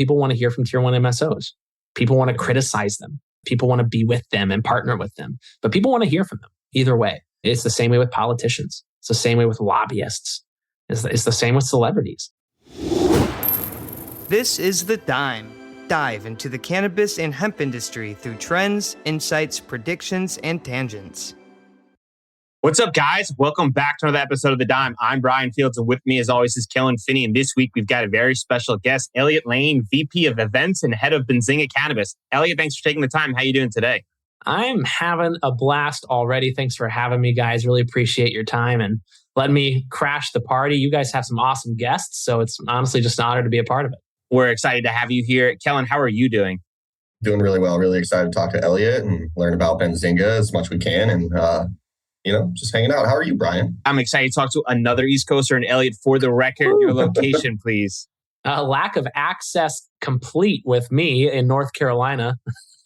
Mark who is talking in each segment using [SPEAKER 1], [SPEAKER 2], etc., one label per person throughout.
[SPEAKER 1] people want to hear from tier one MSOs. People want to criticize them. People want to be with them and partner with them. But people want to hear from them either way. It's the same way with politicians. It's the same way with lobbyists. It's the same with celebrities.
[SPEAKER 2] This is The Dime. Dive into the cannabis and hemp industry through trends, insights, predictions, and tangents.
[SPEAKER 3] What's up, guys? Welcome back to another episode of The Dime. I'm Brian Fields, and with me, as always, is Kellen Finney. And this week, we've got a very special guest, Elliot Lane, VP of Events and Head of Benzinga Cannabis. Elliot, thanks for taking the time. How are you doing today?
[SPEAKER 1] I'm having a blast already. Thanks for having me, guys. Really appreciate your time and letting me crash the party. You guys have some awesome guests, so it's honestly just an honor to be a part of it.
[SPEAKER 3] We're excited to have you here. Kellen, how are you doing?
[SPEAKER 4] Doing really well. Really excited to talk to Elliot and learn about Benzinga as much as we can and, just hanging out. How are you, Brian?
[SPEAKER 3] I'm excited to talk to another East Coaster. And Elliot, for the record, your location, please.
[SPEAKER 1] Lack of access complete with me in North Carolina.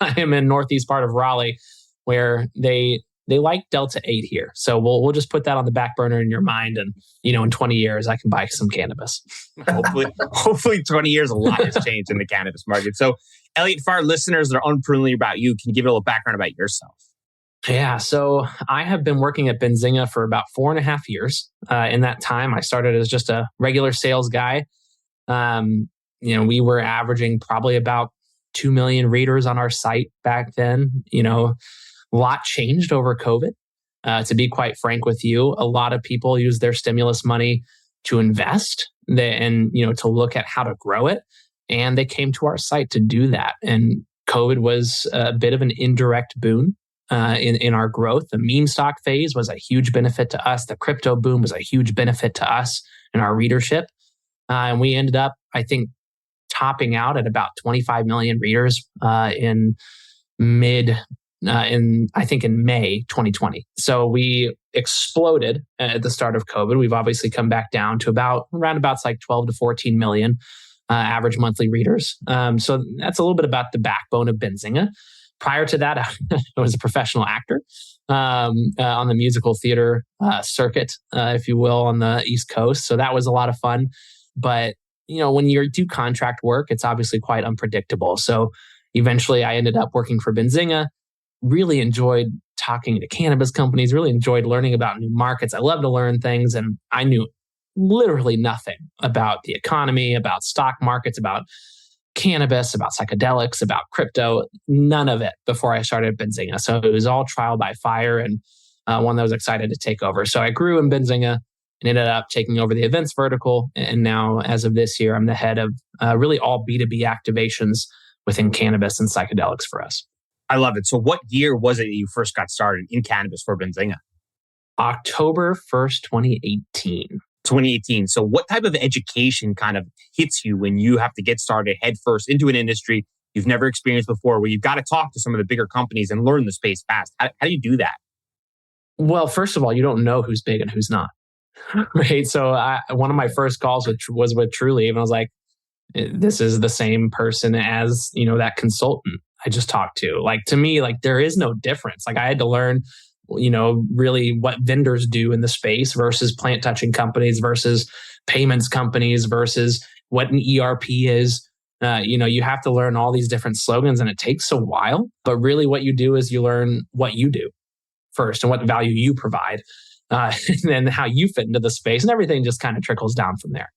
[SPEAKER 1] I am in northeast part of Raleigh, where they like Delta 8 here. So we'll just put that on the back burner in your mind. And, in 20 years, I can buy some cannabis.
[SPEAKER 3] Hopefully 20 years, a lot has changed in the cannabis market. So Elliot, for our listeners that are unfamiliar about you, can you give a little background about yourself?
[SPEAKER 1] Yeah, so I have been working at Benzinga for about 4.5 years. In that time, I started as just a regular sales guy. We were averaging probably about 2 million readers on our site back then. A lot changed over COVID. To be quite frank with you, a lot of people use their stimulus money to invest and to look at how to grow it. And they came to our site to do that. And COVID was a bit of an indirect boon in our growth. The meme stock phase was a huge benefit to us. The crypto boom was a huge benefit to us and our readership. And we ended up, I think, topping out at about 25 million readers in May 2020. So we exploded at the start of COVID. We've obviously come back down to around 12 to 14 million average monthly readers. So that's a little bit about the backbone of Benzinga. Prior to that, I was a professional actor on the musical theater circuit, if you will, on the East Coast. So that was a lot of fun. But, when you do contract work, it's obviously quite unpredictable. So eventually I ended up working for Benzinga, really enjoyed talking to cannabis companies, really enjoyed learning about new markets. I love to learn things. And I knew literally nothing about the economy, about stock markets, about cannabis, about psychedelics, about crypto, none of it before I started Benzinga. So it was all trial by fire and one that I was excited to take over. So I grew in Benzinga and ended up taking over the events vertical. And now, as of this year, I'm the head of really all B2B activations within cannabis and psychedelics for us.
[SPEAKER 3] I love it. So what year was it that you first got started in cannabis for Benzinga?
[SPEAKER 1] October 1st, 2018.
[SPEAKER 3] 2018. So what type of education kind of hits you when you have to get started head first into an industry you've never experienced before, where you've got to talk to some of the bigger companies and learn the space fast? How do you do that?
[SPEAKER 1] Well, first of all, you don't know who's big and who's not, right? So one of my first calls was with Trulieve, and I was like, this is the same person as, that consultant I just talked to. Like, to me, there is no difference. Like, I had to learn really what vendors do in the space versus plant touching companies versus payments companies versus what an ERP is. You have to learn all these different slogans, and it takes a while. But really what you do is you learn what you do first and what value you provide, and then how you fit into the space, and everything just kind of trickles down from there.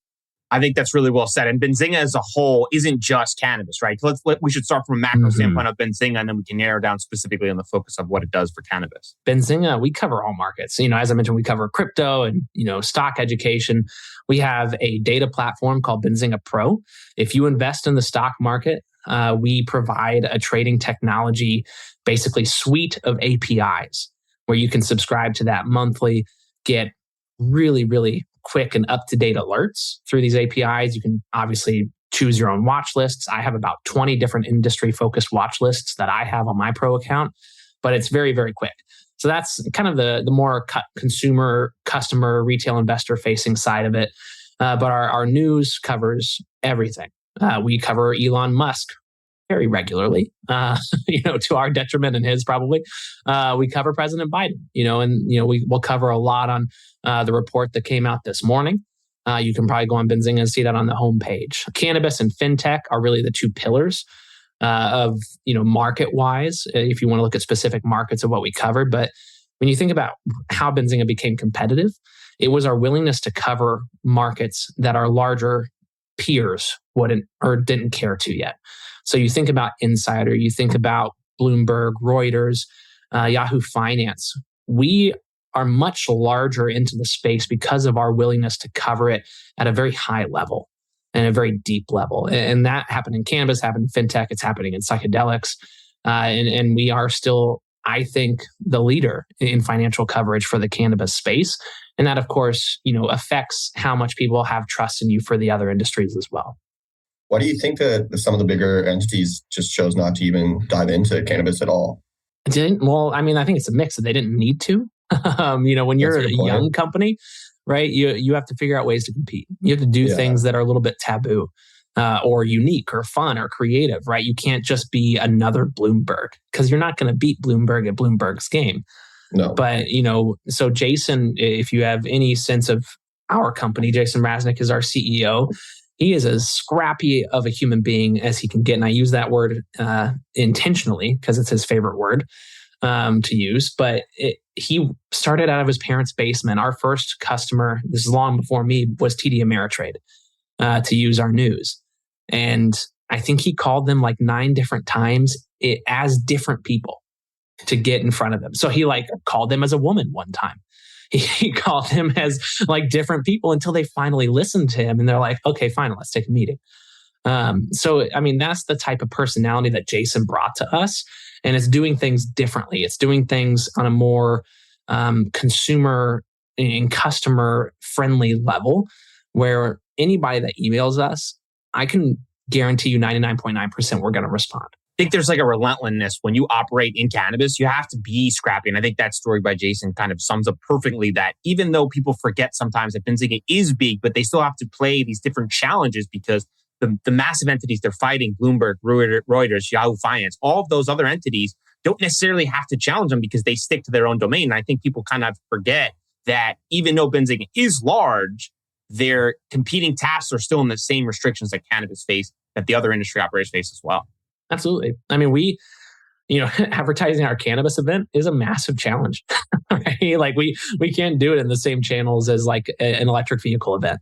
[SPEAKER 3] I think that's really well said. And Benzinga as a whole isn't just cannabis, right? We should start from a macro standpoint of Benzinga, and then we can narrow down specifically on the focus of what it does for cannabis.
[SPEAKER 1] Benzinga, we cover all markets. As I mentioned, we cover crypto and, stock education. We have a data platform called Benzinga Pro. If you invest in the stock market, we provide a trading technology, basically suite of APIs where you can subscribe to that monthly, get really, really quick and up-to-date alerts through these APIs. You can obviously choose your own watch lists. I have about 20 different industry-focused watch lists that I have on my Pro account, but it's very, very quick. So that's kind of the more consumer, customer, retail investor-facing side of it. But our news covers everything. We cover Elon Musk very regularly, to our detriment and his probably. We cover President Biden, and we'll cover a lot on the report that came out this morning. You can probably go on Benzinga and see that on the homepage. Cannabis and fintech are really the two pillars of, market-wise, if you want to look at specific markets of what we covered. But when you think about how Benzinga became competitive, it was our willingness to cover markets that our larger peers wouldn't or didn't care to yet. So you think about Insider, you think about Bloomberg, Reuters, Yahoo Finance. We are much larger into the space because of our willingness to cover it at a very high level and a very deep level. And that happened in cannabis, happened in fintech, it's happening in psychedelics. And we are still, I think, the leader in financial coverage for the cannabis space. And that, of course, affects how much people have trust in you for the other industries as well.
[SPEAKER 4] Why do you think that some of the bigger entities just chose not to even dive into cannabis at all?
[SPEAKER 1] Well, I think it's a mix that they didn't need to. When you're a young company, right, you have to figure out ways to compete. You have to do things that are a little bit taboo or unique or fun or creative, right? You can't just be another Bloomberg because you're not going to beat Bloomberg at Bloomberg's game.
[SPEAKER 4] No.
[SPEAKER 1] But, so Jason, if you have any sense of our company, Jason Raznick is our CEO. He is as scrappy of a human being as he can get. And I use that word intentionally because it's his favorite word to use. But he started out of his parents' basement. Our first customer, this is long before me, was TD Ameritrade to use our news. And I think he called them like 9 different times as different people to get in front of them. So he called them as a woman one time. He called them as different people until they finally listened to him and they're like, okay, fine, let's take a meeting. So that's the type of personality that Jason brought to us, and it's doing things differently. It's doing things on a more consumer and customer friendly level where anybody that emails us, I can guarantee you 99.9% we're going to respond.
[SPEAKER 3] I think there's a relentlessness when you operate in cannabis. You have to be scrappy. And I think that story by Jason kind of sums up perfectly that even though people forget sometimes that Benzinga is big, but they still have to play these different challenges because the massive entities they're fighting, Bloomberg, Reuters, Yahoo Finance, all of those other entities don't necessarily have to challenge them because they stick to their own domain. And I think people kind of forget that even though Benzinga is large, their competing tasks are still in the same restrictions that cannabis face, that the other industry operators face as well.
[SPEAKER 1] Absolutely. We, advertising our cannabis event is a massive challenge, right? We can't do it in the same channels as an electric vehicle event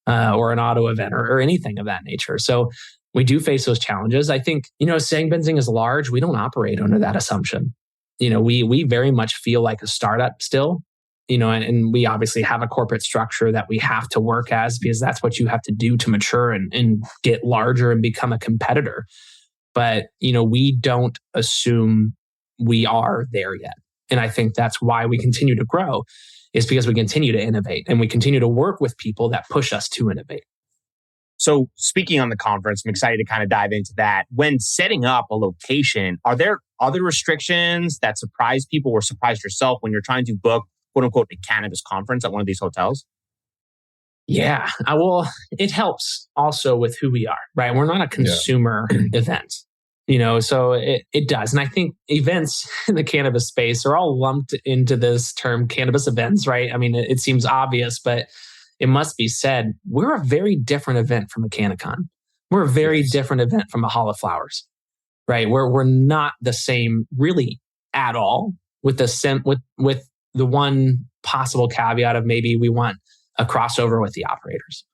[SPEAKER 1] or an auto event or anything of that nature. So we do face those challenges. I think, saying Benzinga is large, we don't operate under that assumption. We very much feel like a startup still, and we obviously have a corporate structure that we have to work as because that's what you have to do to mature and get larger and become a competitor. But, we don't assume we are there yet. And I think that's why we continue to grow is because we continue to innovate and we continue to work with people that push us to innovate.
[SPEAKER 3] So speaking on the conference, I'm excited to kind of dive into that. When setting up a location, are there other restrictions that surprise people or surprise yourself when you're trying to book, quote unquote, a cannabis conference at one of these hotels?
[SPEAKER 1] Yeah, well, it helps also with who we are, right? We're not a consumer event, so it does. And I think events in the cannabis space are all lumped into this term cannabis events, right? It seems obvious, but it must be said, we're a very different event from a CannaCon. We're a very different event from a Hall of Flowers, right? We're not the same really at all with the one possible caveat of maybe we want a crossover with the operators,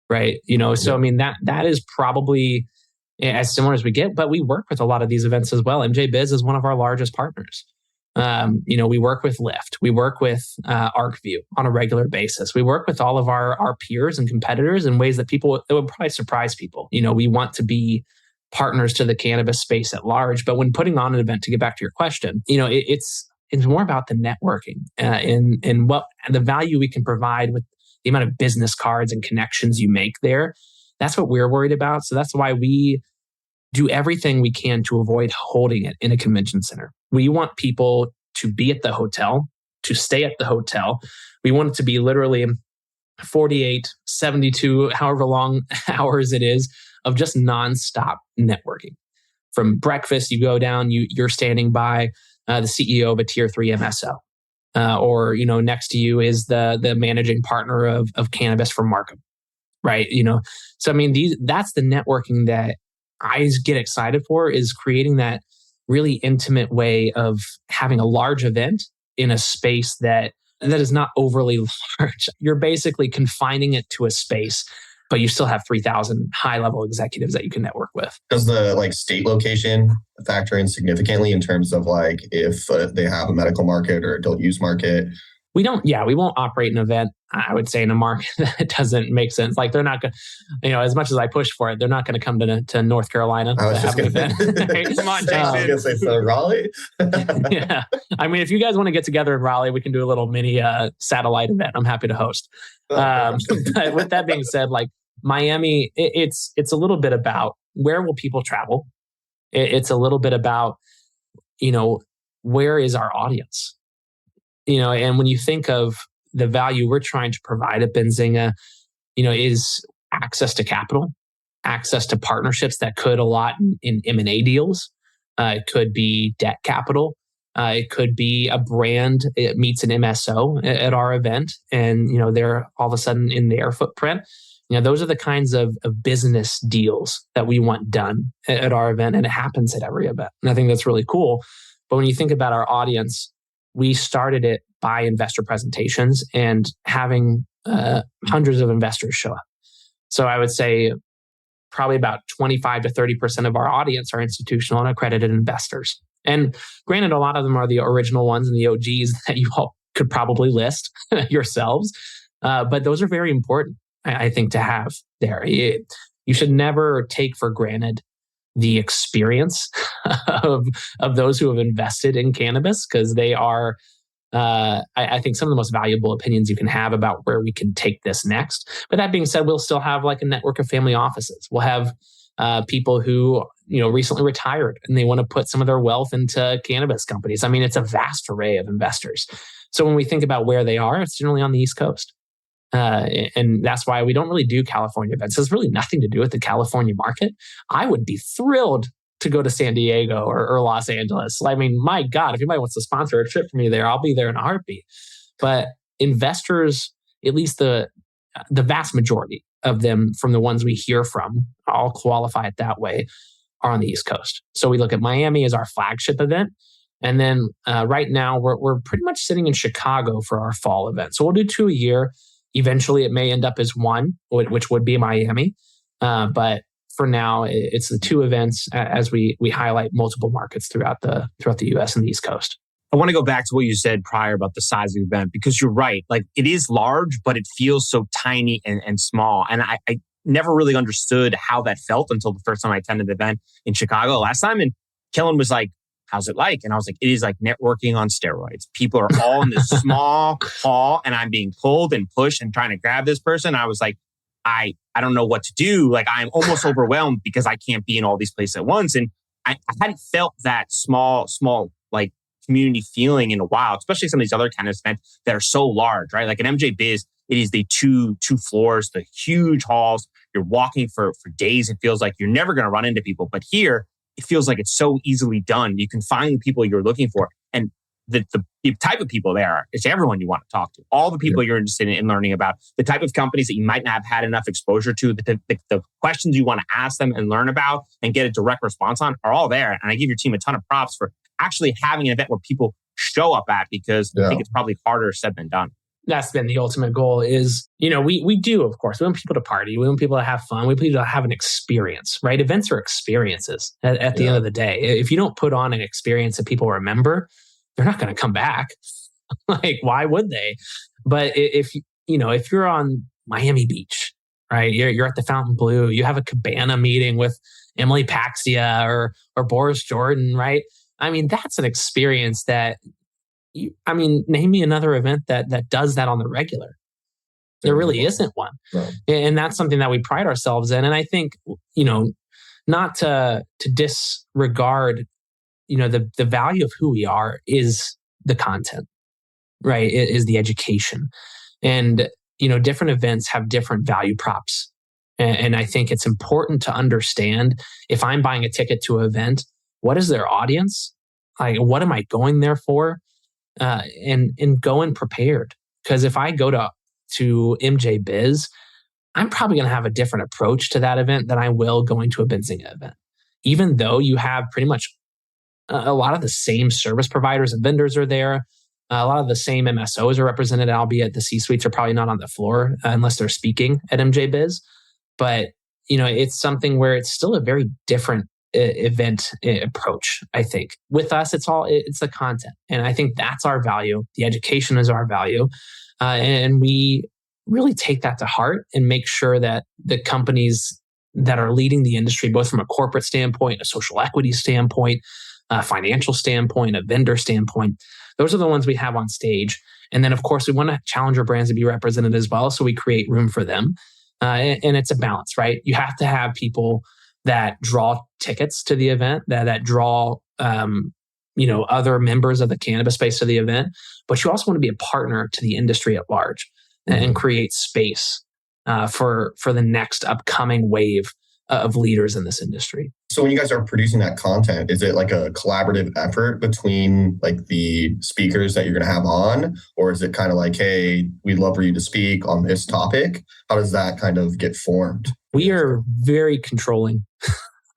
[SPEAKER 1] right? So that is probably as similar as we get, but we work with a lot of these events as well. MJ Biz is one of our largest partners. We work with Lyft, we work with ArcView on a regular basis. We work with all of our peers and competitors in ways that would probably surprise people. We want to be partners to the cannabis space at large, but when putting on an event, to get back to your question, it's more about the networking and what the value we can provide with the amount of business cards and connections you make there. That's what we're worried about. So that's why we do everything we can to avoid holding it in a convention center. We want people to be at the hotel, to stay at the hotel. We want it to be literally 48, 72, however long hours it is of just nonstop networking. From breakfast, you go down, you're standing by the CEO of a tier 3 MSO. or next to you is the managing partner of cannabis for Markham, right? So I mean, that's the networking that I get excited for, is creating that really intimate way of having a large event in a space that is not overly large. You're basically confining it to a space, but you still have 3,000 high-level executives that you can network with.
[SPEAKER 4] Does the state location factor in significantly in terms of if they have a medical market or adult use market?
[SPEAKER 1] We won't operate an event, I would say, in a market that doesn't make sense. They're not going to, as much as I push for it, they're not going to come to North Carolina to have an event.
[SPEAKER 3] Come on, Jason.
[SPEAKER 4] I was going to say, so Raleigh?
[SPEAKER 1] Yeah. I mean, if you guys want to get together in Raleigh, we can do a little mini satellite event. I'm happy to host. But with that being said, Miami, it's a little bit about where will people travel? It's a little bit about, where is our audience? And when you think of the value we're trying to provide at Benzinga, is access to capital, access to partnerships that could a lot in M&A deals. It could be debt capital. It could be a brand. It meets an MSO at our event, and they're all of a sudden in their footprint. Those are the kinds of business deals that we want done at our event, and it happens at every event. And I think that's really cool. But when you think about our audience, we started it by investor presentations and having hundreds of investors show up. So I would say probably about 25 to 30% of our audience are institutional and accredited investors. And granted, a lot of them are the original ones and the OGs that you all could probably list yourselves. But those are very important, I think, to have there. You should never take for granted the experience of those who have invested in cannabis, because they are, I think, some of the most valuable opinions you can have about where we can take this next. But that being said, we'll still have a network of family offices. We'll have people who recently retired and they want to put some of their wealth into cannabis companies. I mean, it's a vast array of investors. So when we think about where they are, it's generally on the East Coast. And that's why we don't really do California events. There's really nothing to do with the California market. I would be thrilled to go to San Diego or Los Angeles. I mean, my God, if anybody wants to sponsor a trip for me there, I'll be there in a heartbeat. But investors, at least the vast majority of them, from the ones we hear from, I'll qualify it that way, are on the East Coast. So we look at Miami as our flagship event. And then right now, we're pretty much sitting in Chicago for our fall event. So we'll do 2 a year. Eventually, it may end up as one, which would be Miami. But for now, it's the 2 events as we highlight multiple markets throughout the U.S. and the East Coast.
[SPEAKER 3] I want to go back to what you said prior about the size of the event, because you're right. It is large, but it feels so tiny and small. And I never really understood how that felt until the first time I attended the event in Chicago last time. And Kellen was like, how's it like? And I was like, it is like networking on steroids. People are all in this small hall and I'm being pulled and pushed and trying to grab this person. I was like, I don't know what to do. I'm almost overwhelmed because I can't be in all these places at once. And I hadn't felt that small community feeling in a while, especially some of these other kind of events that are so large, right? Like an MJ Biz, it is the two floors, the huge halls. You're walking for days. It feels like you're never going to run into people. But here, it feels like it's so easily done. You can find the people you're looking for. And the type of people there is everyone you want to talk to. All the people you're interested in learning about, the type of companies that you might not have had enough exposure to, the questions you want to ask them and learn about and get a direct response on are all there. And I give your team a ton of props for actually having an event where people show up at, because I think it's probably harder said than done.
[SPEAKER 1] That's been the ultimate goal is, we do, of course, we want people to party. We want people to have fun. We want people to have an experience, right? Events are experiences at the end of the day. If you don't put on an experience that people remember, they're not going to come back. Why would they? But if you're on Miami Beach, right? You're at the Fontainebleau, you have a cabana meeting with Emily Paxia or Boris Jordan, right? I mean, that's an experience that, name me another event that does that on the regular. There really isn't one. No. And that's something that we pride ourselves in. And I think, not to disregard, the value of who we are is the content, right? It is the education. And, different events have different value props. And I think it's important to understand, if I'm buying a ticket to an event, what is their audience? What am I going there for? and go in prepared. Because if I go to MJ Biz, I'm probably going to have a different approach to that event than I will going to a Benzinga event. Even though you have pretty much a lot of the same service providers and vendors are there, a lot of the same MSOs are represented, albeit the C-suites are probably not on the floor unless they're speaking at MJ Biz. But it's something where it's still a very different event approach. I think with us, it's the content, and I think that's our value. The education is our value, and we really take that to heart and make sure that the companies that are leading the industry, both from a corporate standpoint, a social equity standpoint, a financial standpoint, a vendor standpoint, those are the ones we have on stage. And then, of course, we want to challenger brands to be represented as well, so we create room for them. And it's a balance, right? You have to have people that draw tickets to the event, that draw other members of the cannabis space to the event, but you also want to be a partner to the industry at large and create space for the next upcoming wave of leaders in this industry.
[SPEAKER 4] So when you guys are producing that content, is it like a collaborative effort between like the speakers that you're going to have on, or is it kind of like, hey, we'd love for you to speak on this topic? How does that kind of get formed?
[SPEAKER 1] We are very controlling.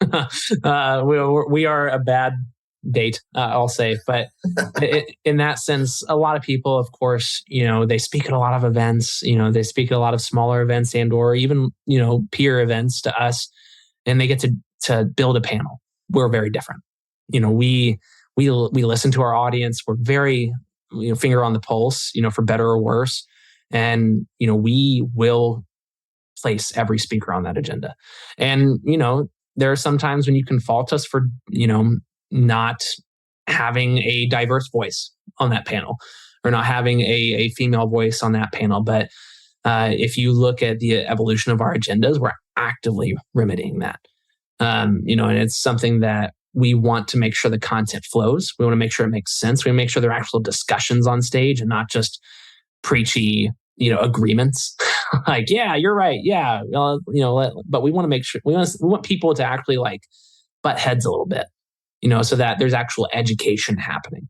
[SPEAKER 1] We are a bad date, I'll say. But in that sense, a lot of people, of course, they speak at a lot of events. They speak at a lot of smaller events or even, peer events to us, and they get to build a panel. We're very different. We listen to our audience. We're very, finger on the pulse, for better or worse. And, we will place every speaker on that agenda. And, there are some times when you can fault us for, not having a diverse voice on that panel or not having a female voice on that panel. But if you look at the evolution of our agendas, we're actively remedying that. And it's something that we want to make sure the content flows. We want to make sure it makes sense. We want to make sure there are actual discussions on stage and not just preachy, agreements. Like, yeah, you're right. Yeah. But we want to make sure we want people to actually like butt heads a little bit, so that there's actual education happening.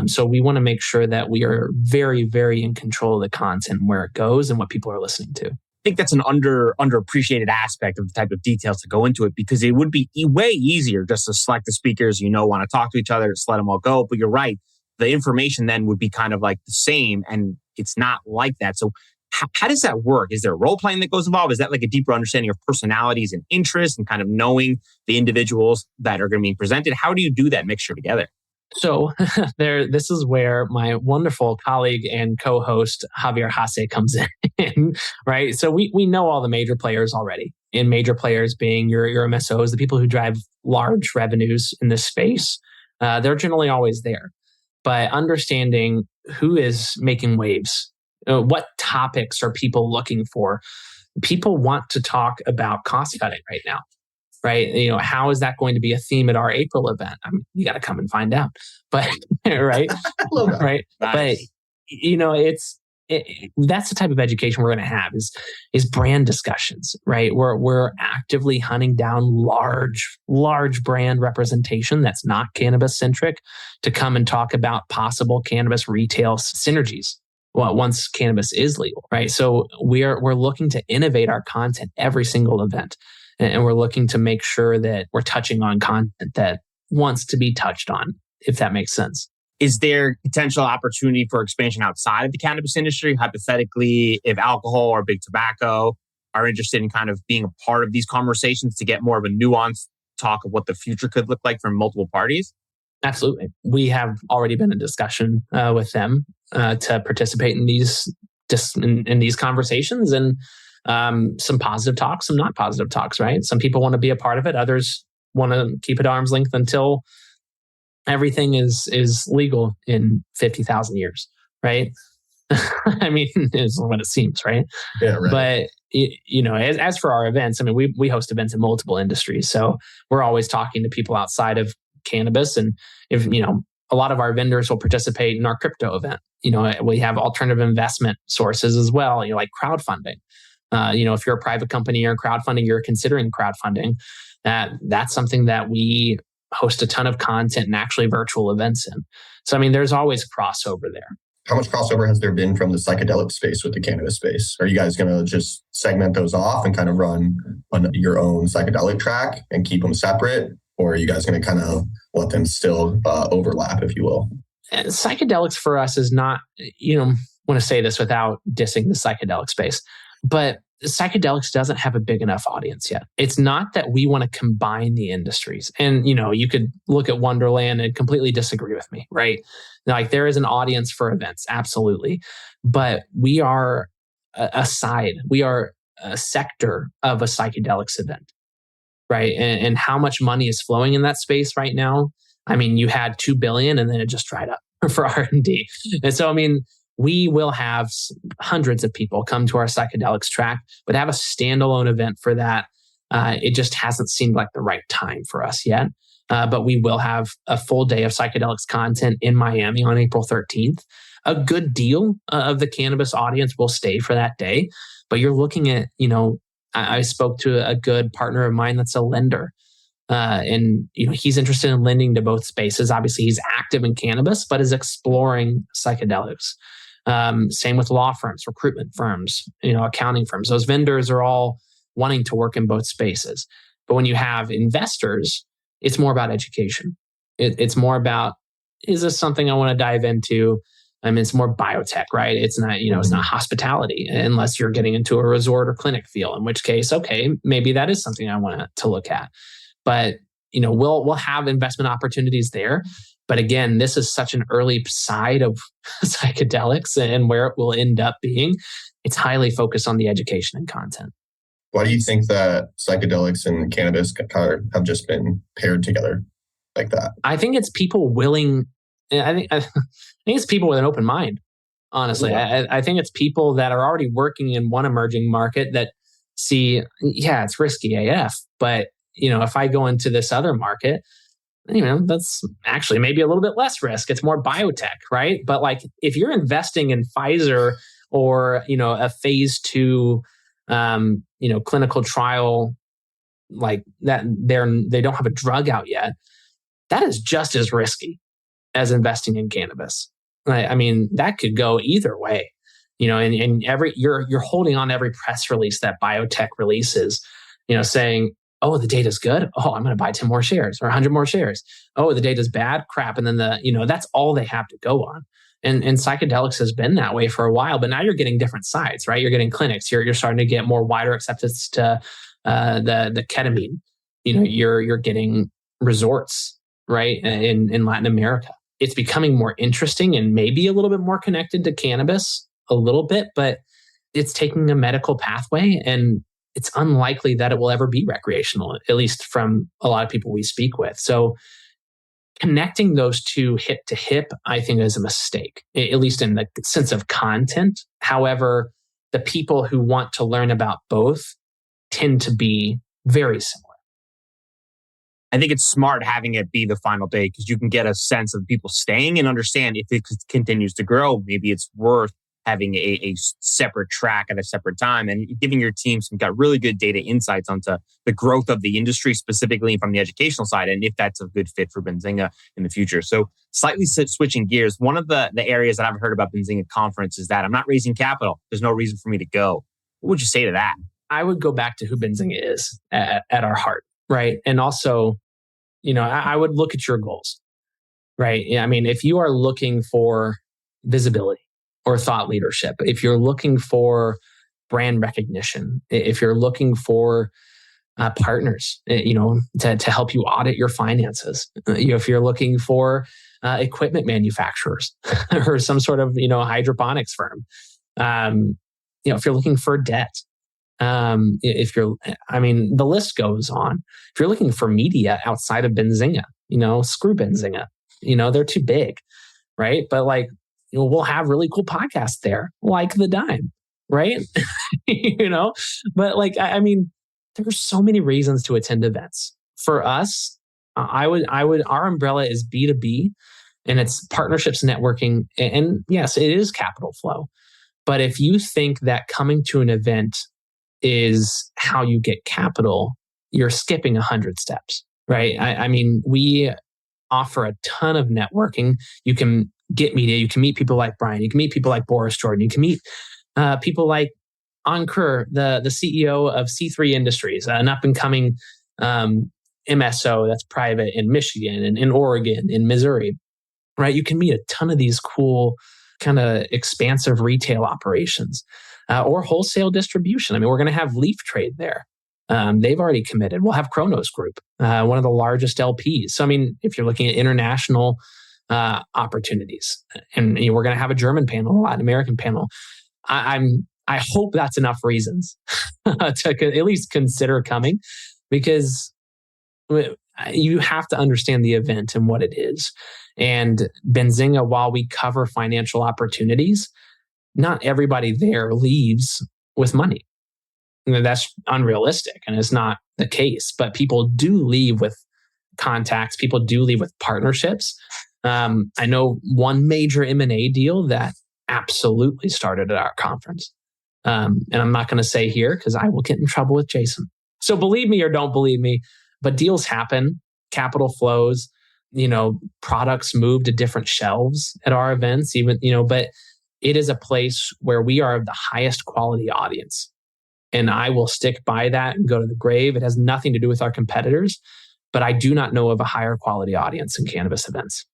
[SPEAKER 1] So we want to make sure that we are very, very in control of the content, where it goes and what people are listening to.
[SPEAKER 3] I think that's an underappreciated aspect of the type of details to go into it, because it would be way easier just to select the speakers, want to talk to each other, just let them all go. But you're right. The information then would be kind of like the same, and it's not like that. So how does that work? Is there role playing that goes involved? Is that like a deeper understanding of personalities and interests and kind of knowing the individuals that are going to be presented? How do you do that mixture together?
[SPEAKER 1] So this is where my wonderful colleague and co-host Javier Hasse comes in, right? So we know all the major players already, and major players being your MSOs, the people who drive large revenues in this space. They're generally always there. But understanding who is making waves, what topics are people looking for? People want to talk about cost cutting right now. Right. How is that going to be a theme at our April event? I mean, you got to come and find out. But right. Right. Nice. But that's the type of education we're going to have is brand discussions, right? We're actively hunting down large brand representation that's not cannabis centric to come and talk about possible cannabis retail synergies. Well, once cannabis is legal, right? So we're looking to innovate our content every single event. And we're looking to make sure that we're touching on content that wants to be touched on, if that makes sense.
[SPEAKER 3] Is there potential opportunity for expansion outside of the cannabis industry? Hypothetically, if alcohol or big tobacco are interested in kind of being a part of these conversations to get more of a nuanced talk of what the future could look like from multiple parties?
[SPEAKER 1] Absolutely. We have already been in discussion with them to participate in these conversations, and some positive talks, some not positive talks, right? Some people want to be a part of it. Others want to keep it arm's length until everything is legal in 50,000 years, right? I mean, is what it seems, right?
[SPEAKER 4] Yeah, right.
[SPEAKER 1] But as for our events, I mean, we host events in multiple industries, so we're always talking to people outside of cannabis, and if a lot of our vendors will participate in our crypto event. We have alternative investment sources as well, like crowdfunding. If you're a private company or crowdfunding, you're considering crowdfunding, that's something that we host a ton of content and actually virtual events in. So, I mean, there's always crossover there.
[SPEAKER 4] How much crossover has there been from the psychedelic space with the cannabis space? Are you guys going to just segment those off and kind of run on your own psychedelic track and keep them separate? Or are you guys going to kind of let them still overlap, if you will?
[SPEAKER 1] And psychedelics for us is not, want to say this without dissing the psychedelic space, but psychedelics doesn't have a big enough audience yet. It's not that we want to combine the industries. And, you could look at Wonderland and completely disagree with me, right? Like there is an audience for events, absolutely. But we are a side, we are a sector of a psychedelics event, right? And how much money is flowing in that space right now? I mean, you had $2 billion and then it just dried up for R&D. And so, I mean, we will have hundreds of people come to our psychedelics track, but have a standalone event for that. It just hasn't seemed like the right time for us yet. But we will have a full day of psychedelics content in Miami on April 13th. A good deal of the cannabis audience will stay for that day. But you're looking at, I spoke to a good partner of mine that's a lender. And he's interested in lending to both spaces. Obviously, he's active in cannabis, but is exploring psychedelics. Same with law firms, recruitment firms, accounting firms. Those vendors are all wanting to work in both spaces. But when you have investors, it's more about education. It's more about, is this something I want to dive into? I mean, it's more biotech, right? It's not, it's not hospitality unless you're getting into a resort or clinic feel, in which case, okay, maybe that is something I want to look at. But, we'll have investment opportunities there. But again, this is such an early side of psychedelics and where it will end up being. It's highly focused on the education and content.
[SPEAKER 4] Why do you think that psychedelics and cannabis kind of have just been paired together like that?
[SPEAKER 1] I think it's people willing. I think it's people with an open mind. Honestly, yeah. I think it's people that are already working in one emerging market that see, yeah, it's risky AF, but if I go into this other market, that's actually maybe a little bit less risk. It's more biotech, right? But like if you're investing in Pfizer or, a phase 2, clinical trial like that, they don't have a drug out yet. That is just as risky as investing in cannabis. I mean, that could go either way, and you're holding on every press release that biotech releases, saying, oh, the data's good. Oh, I'm going to buy 10 more shares or 100 more shares. Oh, the data's bad. Crap. And then that's all they have to go on. And psychedelics has been that way for a while, but now you're getting different sides, right? You're getting clinics. You're starting to get more wider acceptance to the ketamine. You're getting resorts, right? In Latin America. It's becoming more interesting and maybe a little bit more connected to cannabis a little bit, but it's taking a medical pathway and it's unlikely that it will ever be recreational, at least from a lot of people we speak with. So connecting those two hip to hip, I think is a mistake, at least in the sense of content. However, the people who want to learn about both tend to be very similar.
[SPEAKER 3] I think it's smart having it be the final day because you can get a sense of people staying and understand if it continues to grow, maybe it's worth having a separate track at a separate time and giving your team some really good data insights onto the growth of the industry, specifically from the educational side, and if that's a good fit for Benzinga in the future. So slightly switching gears, one of the areas that I've heard about Benzinga Conference is that I'm not raising capital. There's no reason for me to go. What would you say to that?
[SPEAKER 1] I would go back to who Benzinga is at our heart, right? And also, I would look at your goals, right? I mean, if you are looking for visibility, or thought leadership, if you're looking for brand recognition, if you're looking for partners, to help you audit your finances, if you're looking for equipment manufacturers or some sort of hydroponics firm, if you're looking for debt, the list goes on. If you're looking for media outside of Benzinga, screw Benzinga, they're too big, right? But we'll have really cool podcasts there, like The Dime, right? But there's so many reasons to attend events. For us, our umbrella is B2B and it's partnerships, networking. And yes, it is capital flow. But if you think that coming to an event is how you get capital, you're skipping 100 steps, right? I mean, we offer a ton of networking. You can get media. You can meet people like Brian. You can meet people like Boris Jordan. You can meet people like Ankur, the CEO of C3 Industries, an up and coming MSO that's private in Michigan and in Oregon, in Missouri, right? You can meet a ton of these cool kind of expansive retail operations or wholesale distribution. I mean, we're going to have Leaf Trade there. They've already committed. We'll have Kronos Group, one of the largest LPs. So, I mean, if you're looking at international opportunities, and we're going to have a German panel, a Latin American panel, I hope that's enough reasons to at least consider coming, because you have to understand the event and what it is. And Benzinga, while we cover financial opportunities, not everybody there leaves with money. That's unrealistic and it's not the case. But people do leave with contacts. People do leave with partnerships. I know one major M&A deal that absolutely started at our conference. And I'm not going to say here because I will get in trouble with Jason. So believe me or don't believe me, but deals happen, capital flows, products move to different shelves at our events, but it is a place where we are the highest quality audience. And I will stick by that and go to the grave. It has nothing to do with our competitors, but I do not know of a higher quality audience in cannabis events.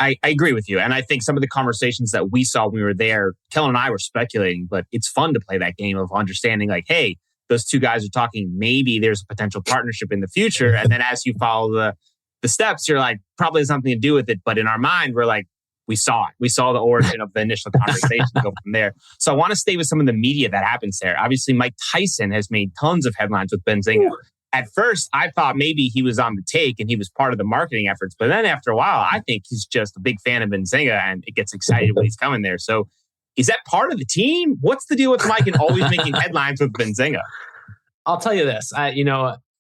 [SPEAKER 3] I agree with you. And I think some of the conversations that we saw when we were there, Kellen and I were speculating, but it's fun to play that game of understanding like, hey, those two guys are talking, maybe there's a potential partnership in the future. And then as you follow the steps, you're like, probably has something to do with it. But in our mind, we're like, we saw it. We saw the origin of the initial conversation go from there. So I want to stay with some of the media that happens there. Obviously, Mike Tyson has made tons of headlines with Benzinga. At first, I thought maybe he was on the take and he was part of the marketing efforts. But then after a while, I think he's just a big fan of Benzinga and it gets excited when he's coming there. So is that part of the team? What's the deal with Mike and always making headlines with Benzinga?
[SPEAKER 1] I'll tell you this.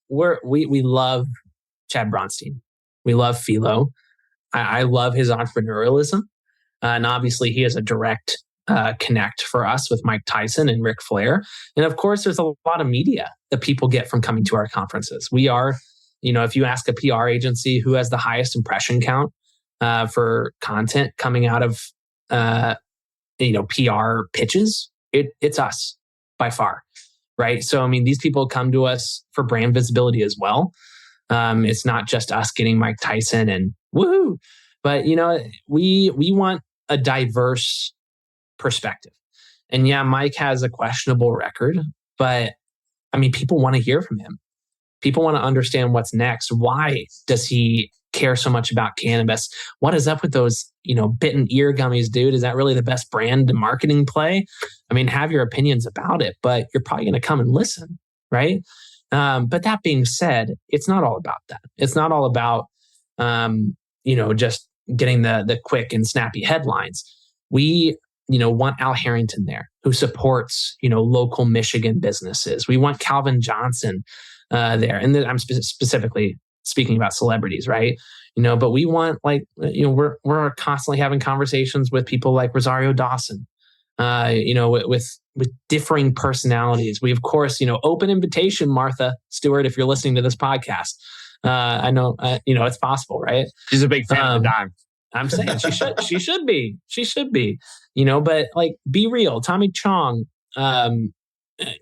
[SPEAKER 1] We love Chad Bronstein. We love Philo. I love his entrepreneurialism. And obviously, he has a direct connect for us with Mike Tyson and Ric Flair. And of course, there's a lot of media that people get from coming to our conferences. We are, if you ask a PR agency who has the highest impression count for content coming out of, PR pitches, it's us by far, right? So, I mean, these people come to us for brand visibility as well. It's not just us getting Mike Tyson and woohoo, but we want a diverse perspective. And yeah, Mike has a questionable record, but I mean, people want to hear from him. People want to understand what's next. Why does he care so much about cannabis? What is up with those, bitten ear gummies, dude? Is that really the best brand and marketing play? I mean, have your opinions about it, but you're probably going to come and listen, right? But that being said, it's not all about that. It's not all about, just getting the quick and snappy headlines. We, want Al Harrington there who supports, local Michigan businesses. We want Calvin Johnson there. And then I'm specifically speaking about celebrities, right? But we want we're constantly having conversations with people like Rosario Dawson, with differing personalities. We, of course, open invitation, Martha Stewart, if you're listening to this podcast. I know, it's possible, right?
[SPEAKER 3] She's a big fan of the dime.
[SPEAKER 1] I'm saying she should be, but like, be real. Tommy Chong,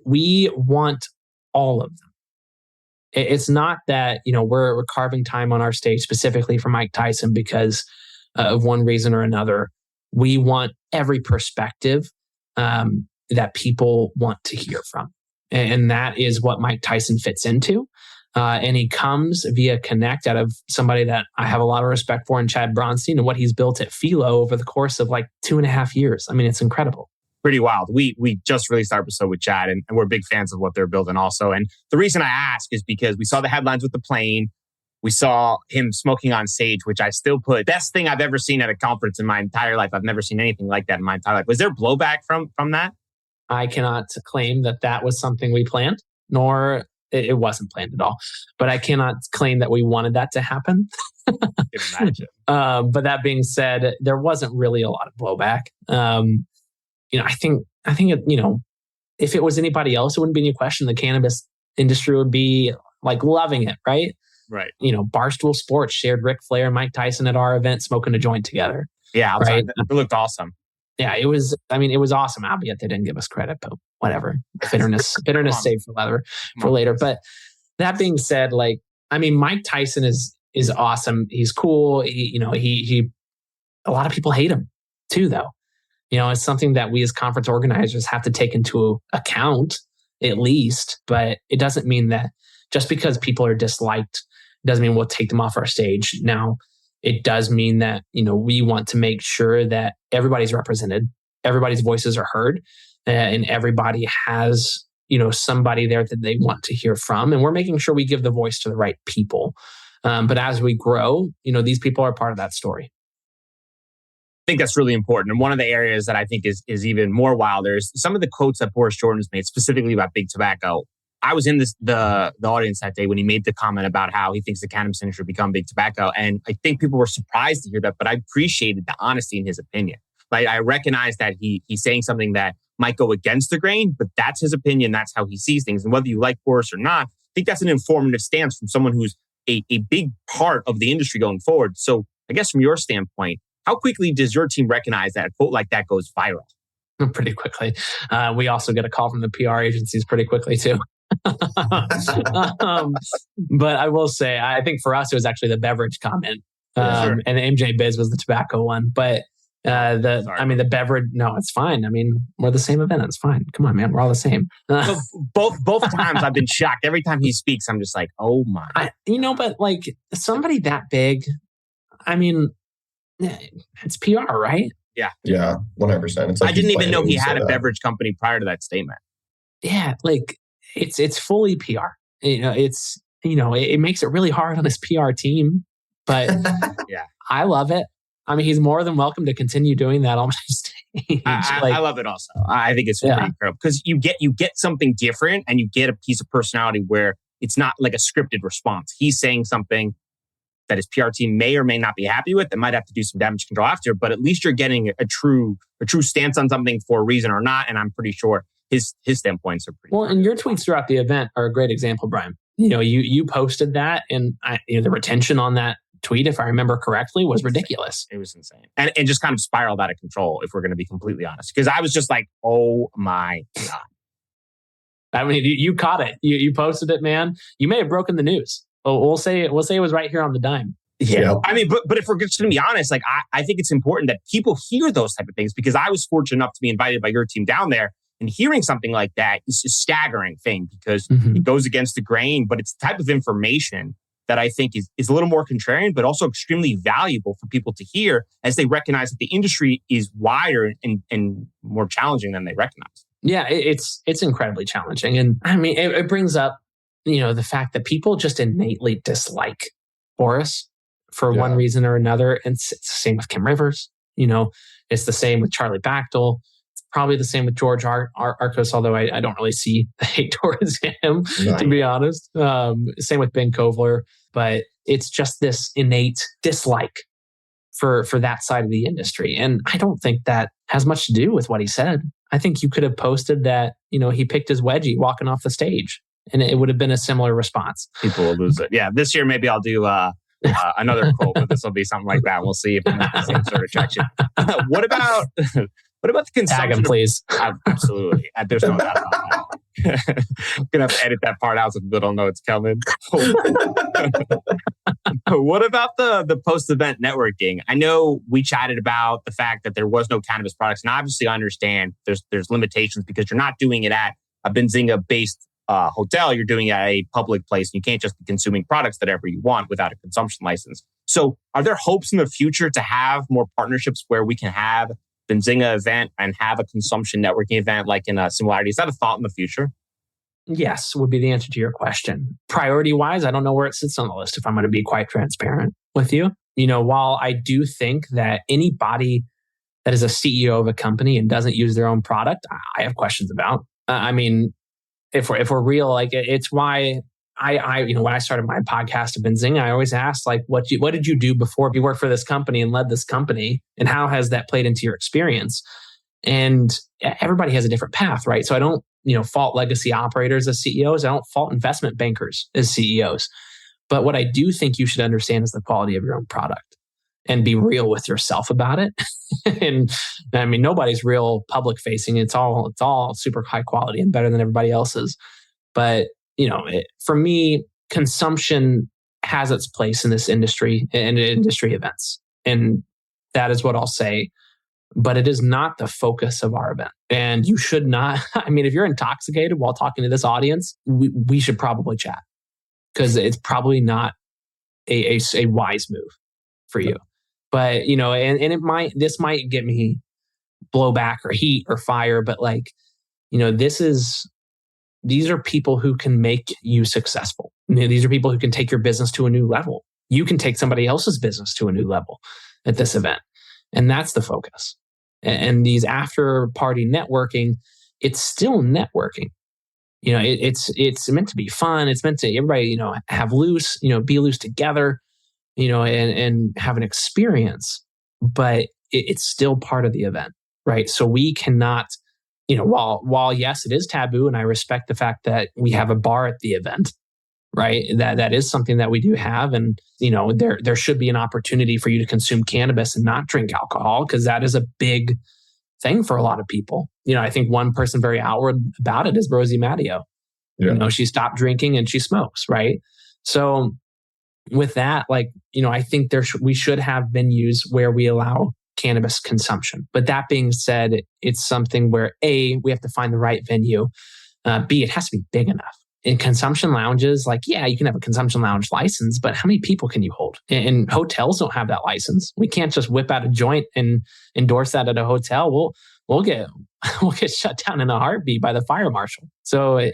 [SPEAKER 1] we want all of them. It's not that, we're carving time on our stage specifically for Mike Tyson because of one reason or another. We want every perspective that people want to hear from. And that is what Mike Tyson fits into. And he comes via connect out of somebody that I have a lot of respect for in Chad Bronstein and what he's built at Philo over the course of like 2.5 years. I mean, it's incredible.
[SPEAKER 3] Pretty wild. We just released our episode with Chad and we're big fans of what they're building also. And the reason I ask is because we saw the headlines with the plane. We saw him smoking on stage, which I still put best thing I've ever seen at a conference in my entire life. I've never seen anything like that in my entire life. Was there blowback from that?
[SPEAKER 1] I cannot claim that was something we planned, nor it wasn't planned at all. But I cannot claim that we wanted that to happen.
[SPEAKER 3] I can imagine.
[SPEAKER 1] But that being said, there wasn't really a lot of blowback. I think it, if it was anybody else, it wouldn't be any question. The cannabis industry would be like loving it, right?
[SPEAKER 3] Right.
[SPEAKER 1] Barstool Sports shared Ric Flair and Mike Tyson at our event smoking a joint together.
[SPEAKER 3] Yeah,
[SPEAKER 1] right.
[SPEAKER 3] It looked awesome.
[SPEAKER 1] Yeah, it was awesome. Albeit they didn't give us credit, but whatever. Bitterness saved for later. But that being said, Mike Tyson is awesome. He's cool. He a lot of people hate him too, though. It's something that we as conference organizers have to take into account at least. But it doesn't mean that just because people are disliked doesn't mean we'll take them off our stage. Now, it does mean that, we want to make sure that everybody's represented, everybody's voices are heard, and everybody has, somebody there that they want to hear from. And we're making sure we give the voice to the right people. But as we grow, these people are part of that story.
[SPEAKER 3] I think that's really important. And one of the areas that I think is even more wilder is some of the quotes that Boris Jordan's made specifically about big tobacco. I was in the audience that day when he made the comment about how he thinks the cannabis industry will become big tobacco. And I think people were surprised to hear that, but I appreciated the honesty in his opinion. I recognize that he's saying something that might go against the grain, but that's his opinion. That's how he sees things. And whether you like Boris or not, I think that's an informative stance from someone who's a big part of the industry going forward. So I guess from your standpoint, how quickly does your team recognize that a quote like that goes viral?
[SPEAKER 1] Pretty quickly. We also get a call from the PR agencies pretty quickly too. But I will say, I think for us, it was actually the beverage comment.
[SPEAKER 3] Sure.
[SPEAKER 1] And the MJ Biz was the tobacco one. But the beverage, no, it's fine. We're the same event. It's fine. Come on, man. We're all the same.
[SPEAKER 3] So both times I've been shocked. Every time he speaks, I'm just like, oh my.
[SPEAKER 1] But somebody that big, it's PR, right?
[SPEAKER 3] Yeah.
[SPEAKER 4] Yeah, 100%. It's
[SPEAKER 3] I didn't even know he had a beverage company prior to that statement.
[SPEAKER 1] Yeah, it's fully PR. It makes it really hard on his PR team, but
[SPEAKER 3] yeah,
[SPEAKER 1] I love it. He's more than welcome to continue doing that on my stage.
[SPEAKER 3] I love it also. I think it's pretty incredible because you get something different and you get a piece of personality where it's not like a scripted response. He's saying something that his PR team may or may not be happy with. They might have to do some damage control after, but at least you're getting a true stance on something for a reason or not. And I'm pretty sure his standpoints are pretty.
[SPEAKER 1] Well, and your tweets throughout the event are a great example, Brian. You posted that, and the retention on that tweet, if I remember correctly, was ridiculous.
[SPEAKER 3] It was insane, and just kind of spiraled out of control. If we're going to be completely honest, because I was just like, oh my god.
[SPEAKER 1] You caught it. You posted it, man. You may have broken the news. We'll say it was right here on the dime.
[SPEAKER 3] Yeah. But if we're just going to be honest, I think it's important that people hear those type of things, because I was fortunate enough to be invited by your team down there, and hearing something like that is a staggering thing because it goes against the grain, but it's the type of information that I think is a little more contrarian, but also extremely valuable for people to hear as they recognize that the industry is wider and more challenging than they recognize.
[SPEAKER 1] Yeah, it's incredibly challenging. And it brings up, the fact that people just innately dislike Boris for one reason or another. And it's the same with Kim Rivers. It's the same with Charlie Bachtel. It's probably the same with George Arcos, although I don't really see the hate towards him, to be honest. Same with Ben Kovler. But it's just this innate dislike for that side of the industry. And I don't think that has much to do with what he said. I think you could have posted that, he picked his wedgie walking off the stage, and it would have been a similar response.
[SPEAKER 3] People will lose it. Yeah, this year maybe I'll do another quote, but this will be something like that. We'll see if it's the same sort of traction. What about the consumption?
[SPEAKER 1] Tag him, please.
[SPEAKER 3] Absolutely. There's no doubt about that. I'm going to have to edit that part out so people don't know it's coming. What about the post-event networking? I know we chatted about the fact that there was no cannabis products, and obviously I understand there's limitations because you're not doing it at a Benzinga-based hotel. You're doing it at a public place, and you can't just be consuming products that ever you want without a consumption license. So are there hopes in the future to have more partnerships where we can have Benzinga event and have a consumption networking event like in Similarity? Is that a thought in the future?
[SPEAKER 1] Yes, would be the answer to your question. Priority-wise, I don't know where it sits on the list, if I'm going to be quite transparent with you. While I do think that anybody that is a CEO of a company and doesn't use their own product, I have questions about. If we're real, it's why I when I started my podcast at Benzinga, I always asked, what did you do before you worked for this company and led this company, and how has that played into your experience? And everybody has a different path, right? So I don't, fault legacy operators as CEOs. I don't fault investment bankers as CEOs. But what I do think you should understand is the quality of your own product and be real with yourself about it. And I mean, nobody's real public facing. It's all super high quality and better than everybody else's. But, for me, consumption has its place in this industry and industry events. And that is what I'll say. But it is not the focus of our event. And you should not, I mean, if you're intoxicated while talking to this audience, we should probably chat, because it's probably not a wise move for you. But, and this might get me blowback or heat or fire, but these are people who can make you successful. These are people who can take your business to a new level. You can take somebody else's business to a new level at this event. And that's the focus. And these after party networking, it's still networking. It's meant to be fun. It's meant to everybody, have loose, be loose together, and have an experience, but it's still part of the event, right? So we cannot, while yes, it is taboo, and I respect the fact that we have a bar at the event, right? That is something that we do have. And, there should be an opportunity for you to consume cannabis and not drink alcohol, because that is a big thing for a lot of people. I think one person very outward about it is Rosie Matteo. Yeah. She stopped drinking and she smokes, right? So with that, I think we should have venues where we allow cannabis consumption. But that being said, it's something where A, we have to find the right venue. B, it has to be big enough. In consumption lounges, you can have a consumption lounge license, but how many people can you hold? And hotels don't have that license. We can't just whip out a joint and endorse that at a hotel. We'll get shut down in a heartbeat by the fire marshal. So,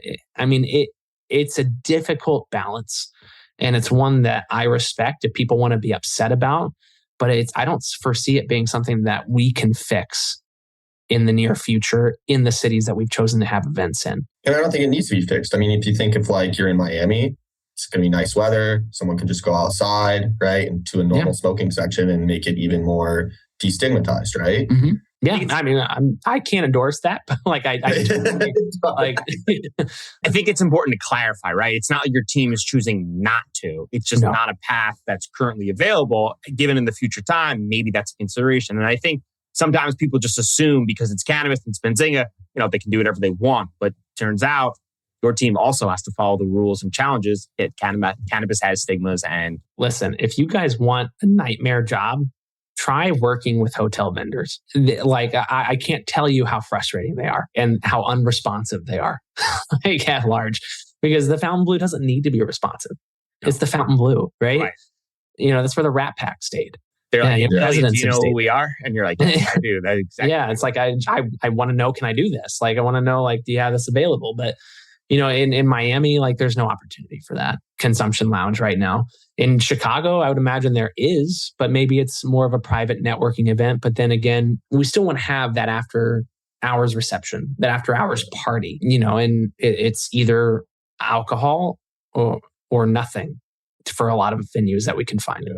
[SPEAKER 1] it's a difficult balance, and it's one that I respect if people want to be upset about, but I don't foresee it being something that we can fix in the near future in the cities that we've chosen to have events in.
[SPEAKER 4] And I don't think it needs to be fixed. I mean, if you think of you're in Miami, it's going to be nice weather. Someone can just go outside, right, into a normal smoking section and make it even more destigmatized, right?
[SPEAKER 1] Mm-hmm. Yeah, I mean, I can't endorse that, but I
[SPEAKER 3] think it's important to clarify, right? It's not like your team is choosing not to. It's just not a path that's currently available. Given in the future time, maybe that's a consideration. And I think sometimes people just assume because it's cannabis and it's Benzinga, they can do whatever they want. But turns out your team also has to follow the rules and challenges. Cannabis has stigmas. And
[SPEAKER 1] listen, if you guys want a nightmare job, try working with hotel vendors. I can't tell you how frustrating they are and how unresponsive they are at large, because the Fontainebleau doesn't need to be responsive. No. It's the Fontainebleau, right? That's where the Rat Pack stayed.
[SPEAKER 3] They're like, do you know who we are? And you're like, yes, I do. That's exactly.
[SPEAKER 1] Yeah, it's I want to know, can I do this? I want to know, do you have this available? But, in Miami, there's no opportunity for that consumption lounge right now. In Chicago, I would imagine there is, but maybe it's more of a private networking event. But then again, we still want to have that after hours reception, that after hours party, and it's either alcohol or nothing for a lot of venues that we can find.
[SPEAKER 4] Yeah.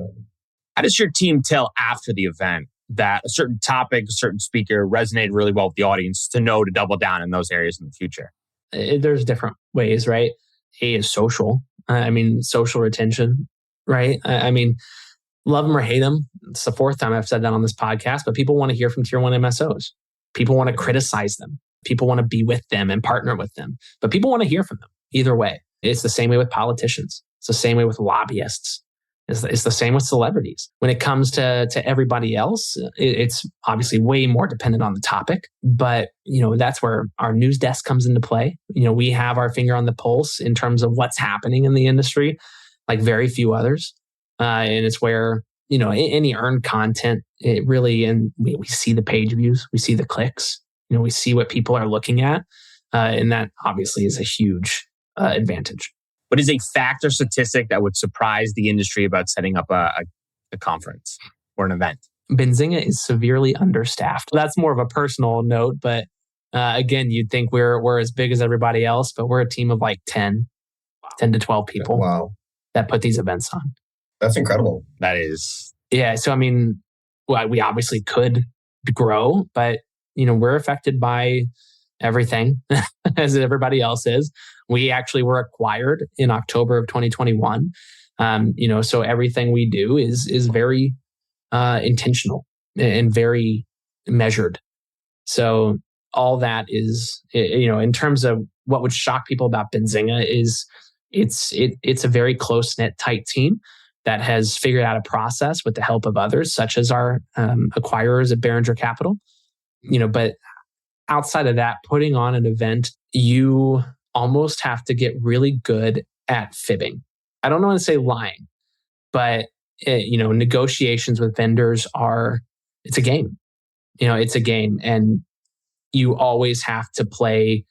[SPEAKER 3] How does your team tell after the event that a certain topic, a certain speaker resonated really well with the audience to know to double down in those areas in the future?
[SPEAKER 1] There's different ways, right? A is social. Social retention, right? Love them or hate them. It's the fourth time I've said that on this podcast, but people want to hear from tier 1 MSOs. People want to criticize them. People want to be with them and partner with them, but people want to hear from them either way. It's the same way with politicians. It's the same way with lobbyists. It's the same with celebrities. When it comes to everybody else, it's obviously way more dependent on the topic. But, that's where our news desk comes into play. We have our finger on the pulse in terms of what's happening in the industry, like very few others. And it's where, any earned content, it really, and we see the page views, we see the clicks, we see what people are looking at. And that obviously is a huge advantage.
[SPEAKER 3] What is a fact or statistic that would surprise the industry about setting up a conference or an event?
[SPEAKER 1] Benzinga is severely understaffed. That's more of a personal note, but again, you'd think we're as big as everybody else, but we're a team of 10 to 12 people that put these events on.
[SPEAKER 4] That's incredible.
[SPEAKER 3] That is.
[SPEAKER 1] Yeah. So, we obviously could grow, but, we're affected by everything as everybody else is. We actually were acquired in October of 2021. So everything we do is very intentional and very measured. So all that is, in terms of what would shock people about Benzinga is it's a very close-knit, tight team that has figured out a process with the help of others, such as our acquirers at Behringer Capital. But outside of that, putting on an event, you almost have to get really good at fibbing. I don't want to say lying, but negotiations with vendors it's a game. It's a game, and you always have to play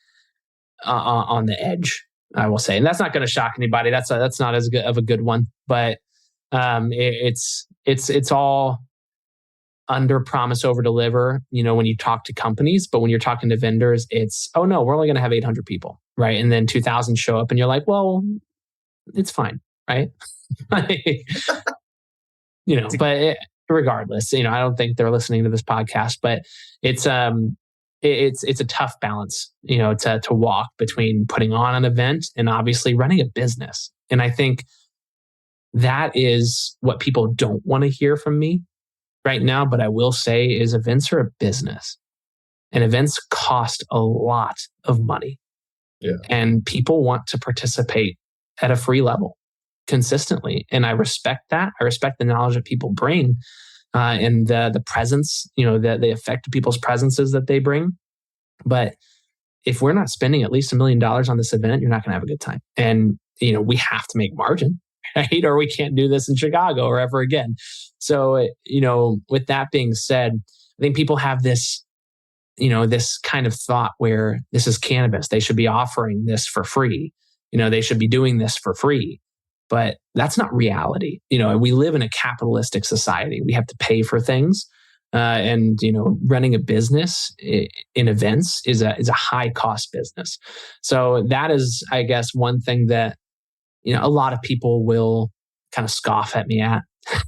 [SPEAKER 1] on the edge, I will say. And that's not going to shock anybody. That's not as good of a good one, but it's all under promise, over deliver, when you talk to companies. But when you're talking to vendors, it's, oh no, we're only going to have 800 people, right? And then 2,000 show up and you're like, well, it's fine, right? But regardless, I don't think they're listening to this podcast, but it's a tough balance, to walk between putting on an event and obviously running a business. And I think that is what people don't want to hear from me right now. But I will say is events are a business, and events cost a lot of money.
[SPEAKER 4] Yeah.
[SPEAKER 1] And people want to participate at a free level consistently. And I respect that. I respect the knowledge that people bring and the presence, the effect of people's presences that they bring. But if we're not spending at least $1 million on this event, you're not going to have a good time. And, we have to make margin, right? Or we can't do this in Chicago or ever again. So, with that being said, I think people have this, this kind of thought where this is cannabis. They should be offering this for free. They should be doing this for free. But that's not reality. We live in a capitalistic society. We have to pay for things. And running a business in events is a high cost business. So that is, I guess, one thing that a lot of people will kind of scoff at me at,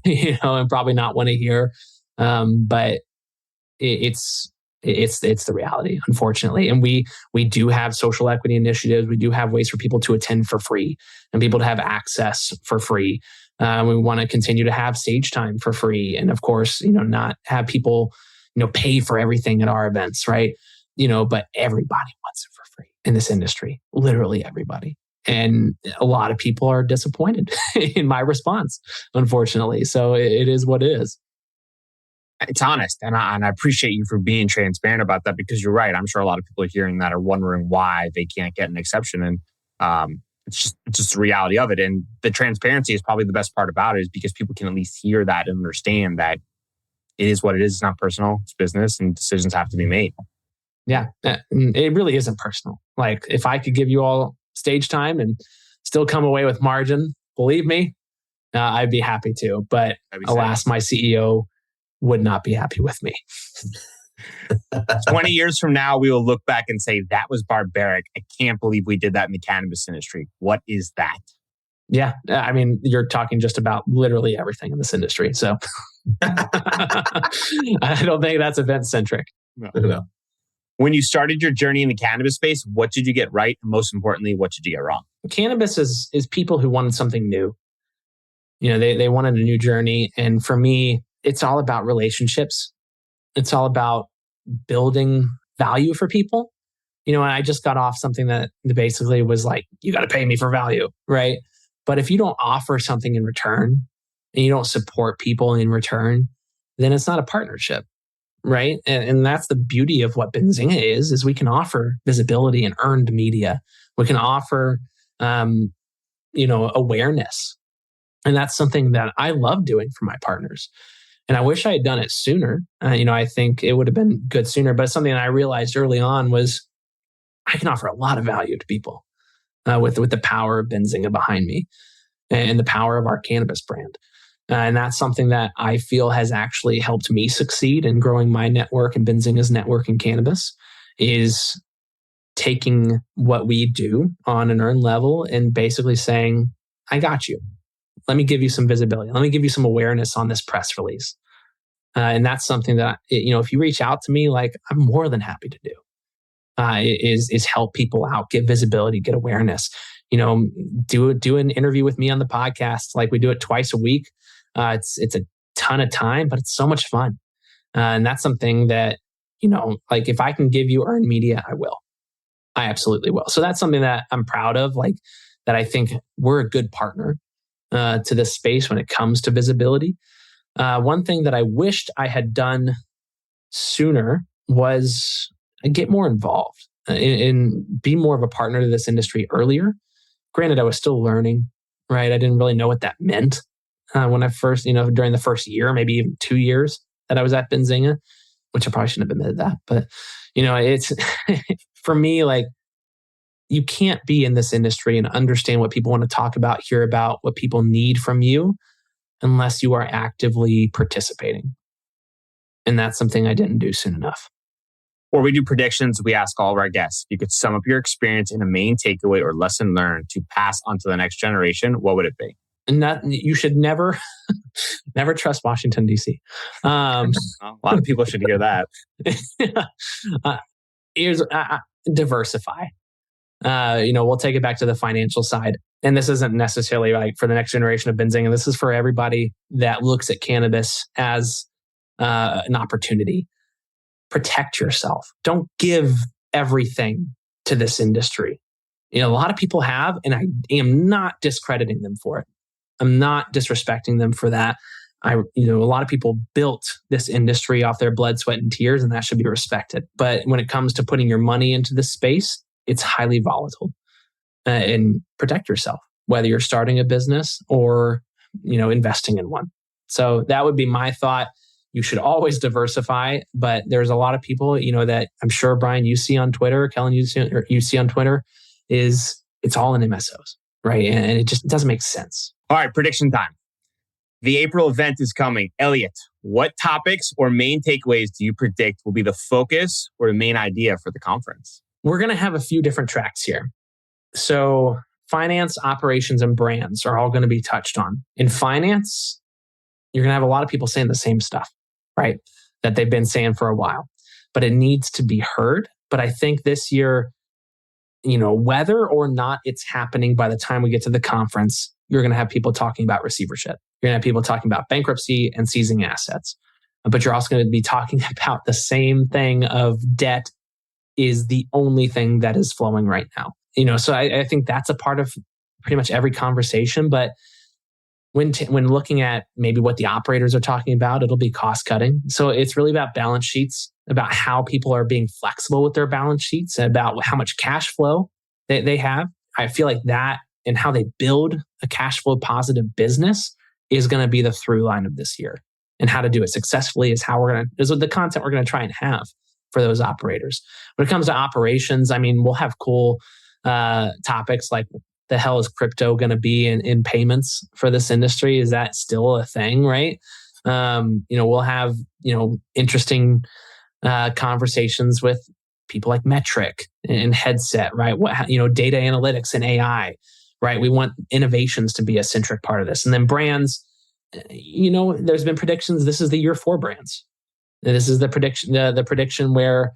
[SPEAKER 1] and probably not want to hear. But it's the reality, unfortunately. And we do have social equity initiatives. We do have ways for people to attend for free and people to have access for free. We want to continue to have stage time for free. And of course, not have people, pay for everything at our events, right? But everybody wants it for free in this industry, literally everybody. And a lot of people are disappointed in my response, unfortunately. So it is what it is.
[SPEAKER 3] It's honest. And I appreciate you for being transparent about that, because you're right. I'm sure a lot of people are hearing that are wondering why they can't get an exception. And it's just the reality of it. And the transparency is probably the best part about it, is because people can at least hear that and understand that it is what it is. It's not personal. It's business, and decisions have to be made.
[SPEAKER 1] Yeah. It really isn't personal. Like, if I could give you all stage time and still come away with margin, believe me, I'd be happy to. But alas, my CEO would not be happy with me.
[SPEAKER 3] 20 years from now, we will look back and say, that was barbaric. I can't believe we did that in the cannabis industry. What is that?
[SPEAKER 1] Yeah. I mean, you're talking just about literally everything in this industry. So I don't think that's event-centric.
[SPEAKER 3] No. When you started your journey in the cannabis space, what did you get right? And most importantly, what did you get wrong?
[SPEAKER 1] Cannabis is people who wanted something new. They wanted a new journey. And for me, it's all about relationships. It's all about building value for people. And I just got off something that basically was like, you got to pay me for value, right? But if you don't offer something in return and you don't support people in return, then it's not a partnership, right? And that's the beauty of what Benzinga is we can offer visibility and earned media. We can offer, awareness. And that's something that I love doing for my partners. And I wish I had done it sooner. I think it would have been good sooner. But something that I realized early on was I can offer a lot of value to people with the power of Benzinga behind me and the power of our cannabis brand. And that's something that I feel has actually helped me succeed in growing my network and Benzinga's network in cannabis, is taking what we do on an earned level and basically saying, I got you. Let me give you some visibility. Let me give you some awareness on this press release. And that's something that, if you reach out to me, like, I'm more than happy to do, is help people out, get visibility, get awareness. do an interview with me on the podcast. Like we do it twice a week. It's a ton of time, but it's so much fun. And that's something that, like if I can give you earned media, I will. I absolutely will. So that's something that I'm proud of, like that I think we're a good partner to this space when it comes to visibility. One thing that I wished I had done sooner was get more involved and be more of a partner to this industry earlier. Granted, I was still learning, right? I didn't really know what that meant when I first, during the first year, maybe even 2 years that I was at Benzinga, which I probably shouldn't have admitted that. But, it's for me, like you can't be in this industry and understand what people want to talk about, hear about, what people need from you unless you are actively participating. And that's something I didn't do soon enough.
[SPEAKER 3] Before we do predictions, we ask all of our guests, if you could sum up your experience in a main takeaway or lesson learned to pass on to the next generation, what would it be?
[SPEAKER 1] You should never trust Washington, D.C.
[SPEAKER 3] A lot of people should hear that.
[SPEAKER 1] Here's diversify. We'll take it back to the financial side. And this isn't necessarily like for the next generation of Benzinga. This is for everybody that looks at cannabis as an opportunity. Protect yourself. Don't give everything to this industry. A lot of people have, and I am not discrediting them for it. I'm not disrespecting them for that. A lot of people built this industry off their blood, sweat, and tears, and that should be respected. But when it comes to putting your money into this space, it's highly volatile. And protect yourself, whether you're starting a business or, investing in one. So that would be my thought. You should always diversify, but there's a lot of people, that I'm sure, Brian, you see on Twitter, Kellen, you see on Twitter, it's all in MSOs, right? And it just doesn't make sense.
[SPEAKER 3] All right, prediction time. The April event is coming. Elliot, what topics or main takeaways do you predict will be the focus or the main idea for the conference?
[SPEAKER 1] We're going to have a few different tracks here. So finance, operations, and brands are all going to be touched on. In finance, you're going to have a lot of people saying the same stuff, right? That they've been saying for a while, but it needs to be heard. But I think this year, whether or not it's happening by the time we get to the conference, you're going to have people talking about receivership. You're going to have people talking about bankruptcy and seizing assets. But you're also going to be talking about the same thing of debt is the only thing that is flowing right now. So I think that's a part of pretty much every conversation. But when looking at maybe what the operators are talking about, it'll be cost cutting. So it's really about balance sheets, about how people are being flexible with their balance sheets, and about how much cash flow they have. I feel like that and how they build a cash flow positive business is going to be the through line of this year. And how to do it successfully is the content we're going to try and have for those operators. When it comes to operations, we'll have cool topics like the hell is crypto going to be in payments for this industry? Is that still a thing, right? We'll have, interesting conversations with people like Metric and Headset, right? Data analytics and AI, right? We want innovations to be a centric part of this. And then brands, there's been predictions. This is the year for brands. This is the prediction where,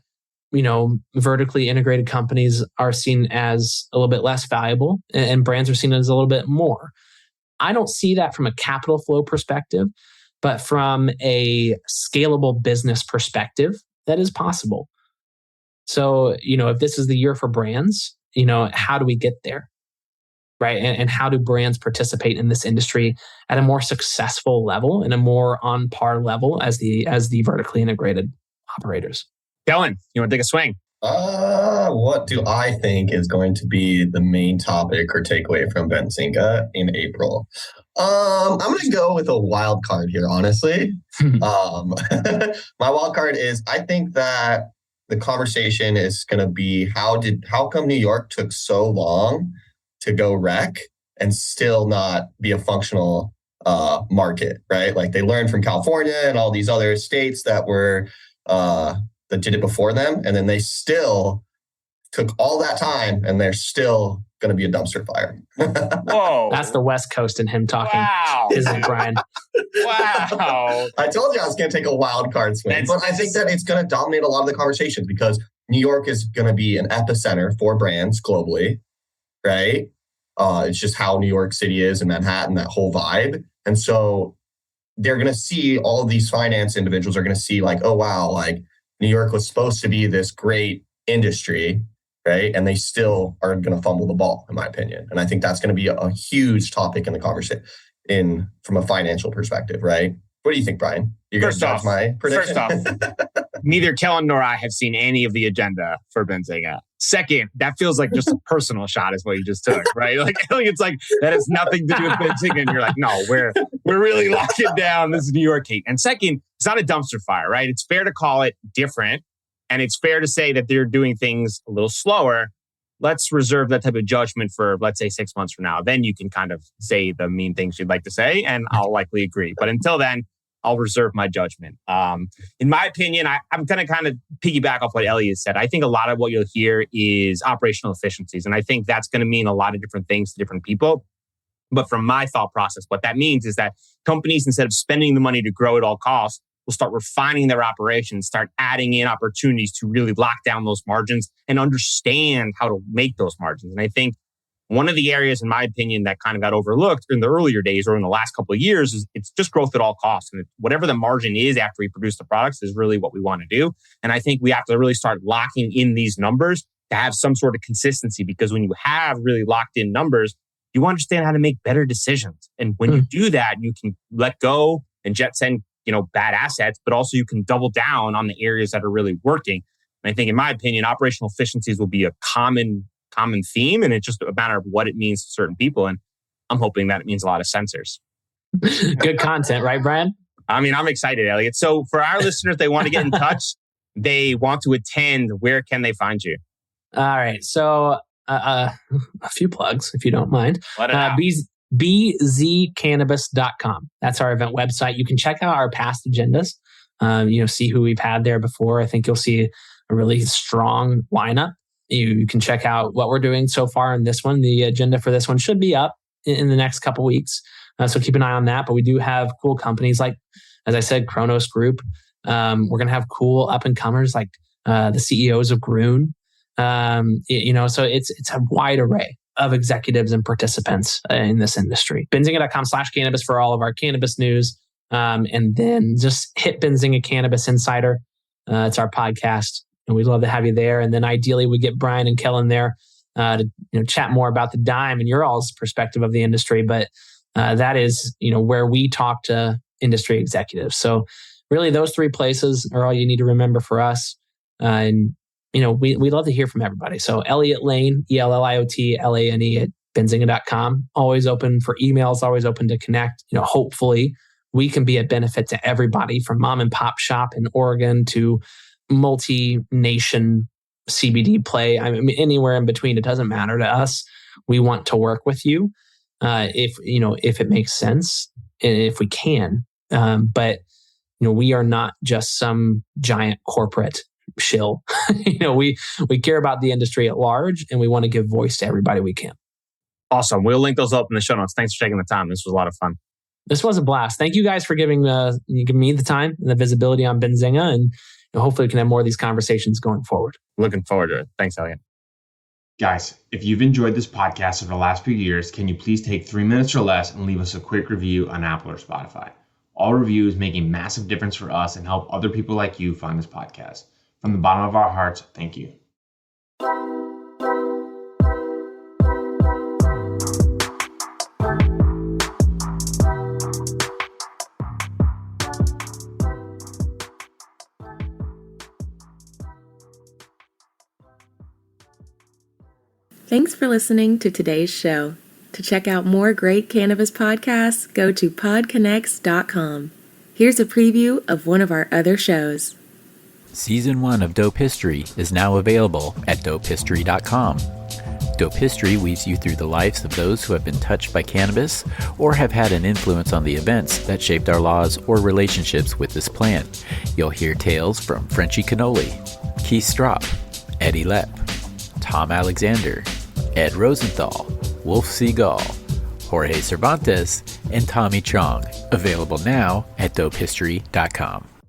[SPEAKER 1] vertically integrated companies are seen as a little bit less valuable and brands are seen as a little bit more. I don't see that from a capital flow perspective, but from a scalable business perspective, that is possible. So, if this is the year for brands, how do we get there? Right. And how do brands participate in this industry at a more successful level and a more on par level as the vertically integrated operators?
[SPEAKER 3] Kellen, you want to take a swing?
[SPEAKER 4] What do I think is going to be the main topic or takeaway from Benzinga in April? I'm going to go with a wild card here, honestly. My wild card is I think that the conversation is going to be how come New York took so long to go rec and still not be a functional market, right? Like they learned from California and all these other states that were that did it before them, and then they still took all that time, and they're still going to be a dumpster fire.
[SPEAKER 3] Whoa.
[SPEAKER 1] That's the West Coast and him talking.
[SPEAKER 3] Wow.
[SPEAKER 1] Isn't it, Brian?
[SPEAKER 3] Wow.
[SPEAKER 4] I told you I was going to take a wild card swing, but I think that it's going to dominate a lot of the conversations because New York is going to be an epicenter for brands globally, right? It's just how New York City is and Manhattan, that whole vibe. And so they're going to see all of these finance individuals are going to see like, oh, wow, like New York was supposed to be this great industry, right? And they still are going to fumble the ball, in my opinion. And I think that's going to be a huge topic in the conversation from a financial perspective, right? What do you think, Brian? You're going to judge my prediction?
[SPEAKER 3] First off, neither Kellen nor I have seen any of the agenda for Benzinga. Second, that feels like just a personal shot is what you just took, right? Like it's like that has nothing to do with Benzinga. And you're like, no, we're really locking down this New York hate. And second, it's not a dumpster fire, right? It's fair to call it different. And it's fair to say that they're doing things a little slower. Let's reserve that type of judgment for, let's say, 6 months from now. Then you can kind of say the mean things you'd like to say, and I'll likely agree. But until then, I'll reserve my judgment. In my opinion, I'm going to kind of piggyback off what Elliot said. I think a lot of what you'll hear is operational efficiencies. And I think that's going to mean a lot of different things to different people. But from my thought process, what that means is that companies, instead of spending the money to grow at all costs, will start refining their operations, start adding in opportunities to really lock down those margins and understand how to make those margins. And I think one of the areas, in my opinion, that kind of got overlooked in the earlier days or in the last couple of years is it's just growth at all costs. And whatever the margin is after we produce the products is really what we want to do. And I think we have to really start locking in these numbers to have some sort of consistency, because when you have really locked in numbers, you understand how to make better decisions. And when you do that, you can let go and jettison, bad assets, but also you can double down on the areas that are really working. And I think, in my opinion, operational efficiencies will be a common theme, and it's just a matter of what it means to certain people. And I'm hoping that it means a lot of sensors.
[SPEAKER 1] Good content, right, Brian?
[SPEAKER 3] I mean, I'm excited, Elliot. So for our listeners, they want to get in touch, they want to attend, where can they find you?
[SPEAKER 1] All right. So a few plugs, if you don't mind.
[SPEAKER 3] Let it out.
[SPEAKER 1] BZCannabis.com. That's our event website. You can check out our past agendas, see who we've had there before. I think you'll see a really strong lineup. You can check out what we're doing so far in this one. The agenda for this one should be up in the next couple weeks. So keep an eye on that. But we do have cool companies like, as I said, Kronos Group. We're going to have cool up and comers like the CEOs of Groon. So it's a wide array of executives and participants in this industry. Benzinga.com/cannabis for all of our cannabis news. And then just hit Benzinga Cannabis Insider. It's our podcast, and we'd love to have you there. And then ideally we get Brian and Kellen there to chat more about the dime and your all's perspective of the industry. But that is where we talk to industry executives. So really those three places are all you need to remember for us. We love to hear from everybody. So Elliot Lane, ELLIOTLANE at benzinga.com. Always open for emails, always open to connect. Hopefully we can be a benefit to everybody from mom and pop shop in Oregon to multi-nation CBD play. I mean, anywhere in between, it doesn't matter to us. We want to work with you if it makes sense, if we can. But we are not just some giant corporate shill. We care about the industry at large, and we want to give voice to everybody we can.
[SPEAKER 3] Awesome. We'll link those up in the show notes. Thanks for taking the time. This was a lot of fun.
[SPEAKER 1] This was a blast. Thank you guys for giving me the time and the visibility on Benzinga, and hopefully we can have more of these conversations going forward.
[SPEAKER 3] Looking forward to it. Thanks, Elliot.
[SPEAKER 5] Guys, if you've enjoyed this podcast over the last few years, can you please take 3 minutes or less and leave us a quick review on Apple or Spotify? All reviews make a massive difference for us and help other people like you find this podcast. From the bottom of our hearts, thank you.
[SPEAKER 6] Thanks for listening to today's show. To check out more great cannabis podcasts, go to podconnects.com. Here's a preview of one of our other shows.
[SPEAKER 7] Season 1 of Dope History is now available at dopehistory.com. Dope History weaves you through the lives of those who have been touched by cannabis or have had an influence on the events that shaped our laws or relationships with this plant. You'll hear tales from Frenchie Cannoli, Keith Strop, Eddie Lepp, Tom Alexander, Ed Rosenthal, Wolf Seagal, Jorge Cervantes, and Tommy Chong. Available now at dopehistory.com.